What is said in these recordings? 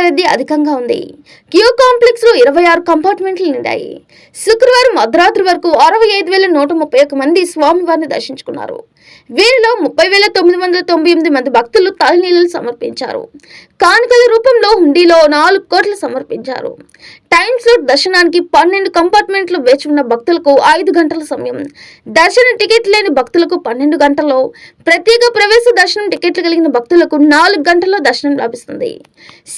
రద్దీ అధికంగా ఉంది. క్యూ కాంప్లెక్స్ లో 26 కంపార్ట్మెంట్లు నిండాయి. శుక్రవారం అర్ధరాత్రి వరకు 65,131 మంది స్వామివారిని దర్శించుకున్నారు. వీరిలో 30,998 మంది భక్తులు తలనీళ్లు సమర్పించారు. కానుకల రూపంలో హుండీలో 4 కోట్లు సమర్పించారు. టైం స్లాట్ దర్శనానికి 12 కంపార్ట్మెంట్లు వేచి ఉన్న భక్తులకు 5 గంటల సమయం, దర్శన టికెట్ లేని భక్తులకు 12 గంటల్లో, ప్రత్యేక ప్రవేశ దర్శనం టికెట్లు కలిగిన భక్తులకు 4 గంటల్లో దర్శనం లభిస్తుంది.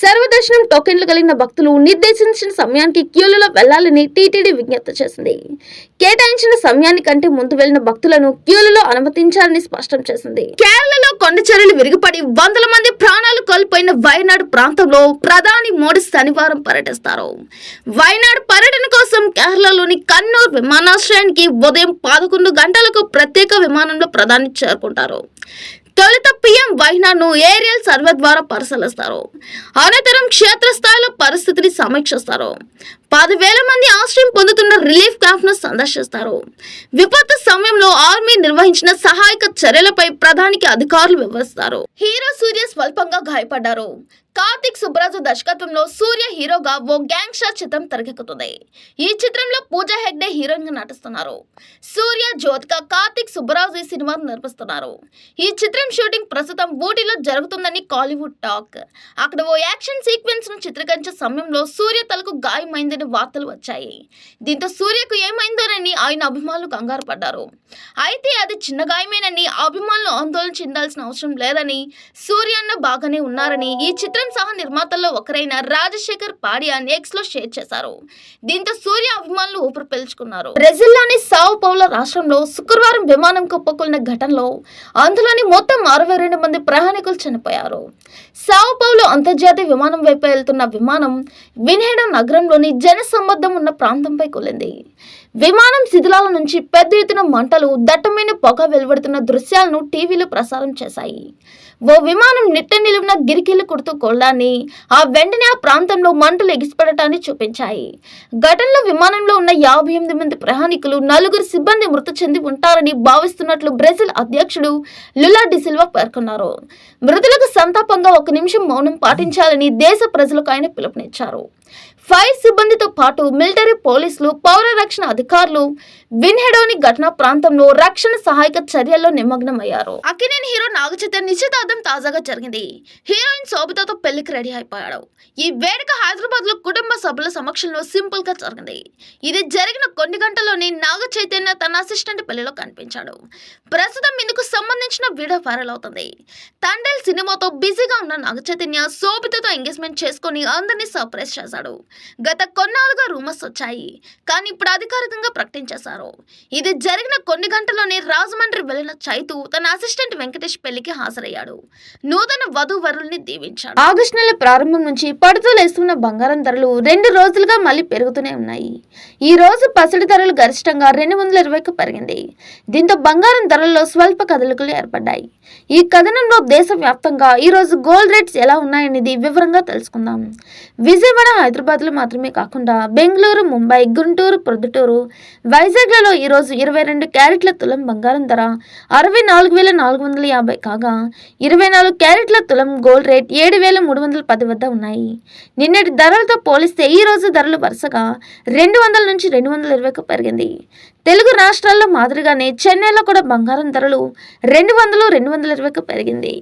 సర్వదర్శనం టోకెన్లు కలిగిన భక్తులు నిర్దేశించిన సమయానికి క్యూలలో వెళ్లాలని టీటీడీ విజ్ఞప్తి చేసింది. కేటాయించిన సమయానికంటే ముందు వెళ్లిన భక్తులను క్యూలలో అనుమతించాలని స్పష్టం చేసింది. కేరళలో కొండ చర్యలు విరిగిపడి వందల మంది ప్రాణాలు కోల్పోయిన వయనాడు ప్రాంతంలో ప్రధాని మోడీ శనివారం పర్యటిస్తారు. వయనాడు పర్యటన కోసం కేరళలోని కన్నూర్ విమానాశ్రయానికి ఉదయం 11 గంటలకు ప్రత్యేక విమానంలో ప్రధాని చేరుకుంటారు. తొలుత పీఎం వయనాడ్ను ఏరియల్ సర్వే ద్వారా పరిశీలిస్తారు. అనంతరం క్షేత్రస్థాయిలో పరిస్థితిని సమీక్షిస్తారు. 10,000 మంది ఆశ్రయం పొందుతున్న రిలీఫ్ క్యాంప్ ను సందర్శిస్తారు. విపత్తు సమయంలో ఆర్మీ నిర్వహించిన సహాయక చర్యలపై ప్రధానికి అధికారులు వివరిస్తారు. హీరో సూర్య స్వల్పంగా గాయపడ్డారు. కార్తిక్ సుబ్బరాజు దర్శకత్వంలో సూర్య హీరోగా ఓ గ్యాంగ్స్టర్ చిత్రం తెరకెక్కుతుంది. ఈ చిత్రంలో పూజా హెగ్డే హీరోయిన్ గా నటిస్తున్నారు. సూర్య, జ్యోతిక, కార్తిక్ సుబ్బరాజు ఈ సినిమాను నిర్మిస్తున్నారు. ఈ చిత్రం షూటింగ్ ప్రస్తుతం ఊటీలో జరుగుతుందని కాలీవుడ్ టాక్. అక్కడ ఓ యాక్షన్ సీక్వెన్స్ ను చిత్రీకరించే సమయంలో సూర్య తలకు గాయమైందని వార్తలు వచ్చాయి. దీంతో సూర్యకు ఏమైందోనని ఆయన అభిమానులు కంగారు పడ్డారు. అయితే అది చిన్న గాయమేనని, అభిమానులు ఆందోళన చెందాల్సిన అవసరం లేదని, సూర్య అన్న బాగానే ఉన్నారని ఈ చిత్రం సహా నిర్మాతల్లో ఒకరైన రాజశేఖర్ పాడియాన్ ఎక్స్ లో షేర్ చేశారు. దీంతో సూర్య అభిమానులు ఊపిరి పీల్చుకున్నారు. బ్రెజిల్లోని సావో పౌలో రాష్ట్రంలో శుక్రవారం విమానం కుప్పకూలిన ఘటనలో అందులోని మొత్తం 62 మంది ప్రయాణికులు చనిపోయారు. సావో పౌలో అంతర్జాతీయ విమానం వైపు వెళ్తున్న విమానం విన్హెడో నగరంలోని జనసమ్మర్దం ఉన్న ప్రాంతంపై కూలింది. విమానం శిథిలాల నుంచి పెద్ద ఎత్తున మంటలు, దట్టమైన పొగ వెలువడుతున్న దృశ్యాలను టీవీలు ప్రసారం చేశాయి. ఓ విమానం నిట్ట నిలువున గిరికీలు కుడుతూ కొల్లాన్ని, ఆ వెంటనే ఆ ప్రాంతంలో మంటలు ఎగిసిపడటాన్ని చూపించాయి. ఘటనలో విమానంలో ఉన్న 58 మంది ప్రయాణికులు, 4 సిబ్బంది మృతి చెంది ఉంటారని భావిస్తున్నట్లు బ్రెజిల్ అధ్యక్షుడు లులా డిసిల్వా పేర్కొన్నారు. మృతులకు సంతాపంగా 1 నిమిషం మౌనం పాటించాలని దేశ ప్రజలకు ఆయన పిలుపునిచ్చారు. ఫైర్ సిబ్బందితో పాటు మిలిటరీ, పోలీసులు, పౌర రక్షణ అధికారులు విన్హెడోని ఘటనా ప్రాంతంలో రక్షణ సహాయక చర్యల్లో నిమగ్నమయ్యారు. అక్కినేని హీరో నాగచైతన్య నిశ్చితార్థం తాజాగా జరిగింది. హీరోయిన్ శోభితతో పెళ్లికి రెడీ అయిపోయాడు. ఈ వేడుక హైదరాబాద్ లో కుటుంబ సభ్యుల సమక్షంలో సింపుల్ గా జరిగింది. ఇది జరిగిన కొన్ని గంటల్లోనే నాగచైతన్య తన అసిస్టెంట్ పెళ్లిలో కనిపించాడు. ప్రస్తుతం ఇందుకు సంబంధించిన వీడియో వైరల్ అవుతుంది. తండేల్ సినిమాతో బిజీగా ఉన్న నాగచైతన్య శోభితతో ఎంగేజ్మెంట్ చేసుకుని అందరినీ సర్ప్రైజ్ చేశాడు. గత కొన్నాళ్ళుగా రూమర్స్ వచ్చాయి, కానీ ఇప్పుడు అధికారికంగా ప్రకటించేశారు. ఇది జరిగిన కొన్ని గంటల్లోనే రాజమండ్రి వెళ్లిన చైతు తన అసిస్టెంట్ వెంకటేష్ పెళ్లికి హాజరయ్యాడు. నూతన వధూవరుల్ని దీవించాడు. ఆగస్టు నెల ప్రారంభం నుంచి పడుతూ లేస్తున్న బంగారం ధరలు 2 రోజులుగా మళ్లీ పెరుగుతూనే ఉన్నాయి. ఈ రోజు పసిడి ధరలు గరిష్టంగా 220కు పెరిగింది. దీంతో బంగారం ధరల్లో స్వల్ప కదలికలు ఏర్పడ్డాయి. ఈ కథనంలో దేశవ్యాప్తంగా ఈ రోజు గోల్డ్ రేట్స్ ఎలా ఉన్నాయనేది వివరంగా తెలుసుకుందాం. విజయవాడ, హైదరాబాద్ లో మాత్రమే కాకుండా బెంగళూరు, ముంబై, గుంటూరు, ప్రొద్దుటూరు, వైజాగ్లలో ఈ రోజు 22 క్యారెట్ల తులం బంగారం ధర 64,450 కాగా 24 క్యారెట్ల తులం గోల్డ్ రేట్ 7,310 వద్ద ఉన్నాయి. నిన్నటి ధరలతో పోలిస్తే ఈ రోజు ధరలు వరుసగా 200 నుంచి 220కు పెరిగింది. తెలుగు రాష్ట్రాల్లో మాదిరిగానే చెన్నైలో కూడా బంగారం ధరలు 200, 220కు పెరిగింది.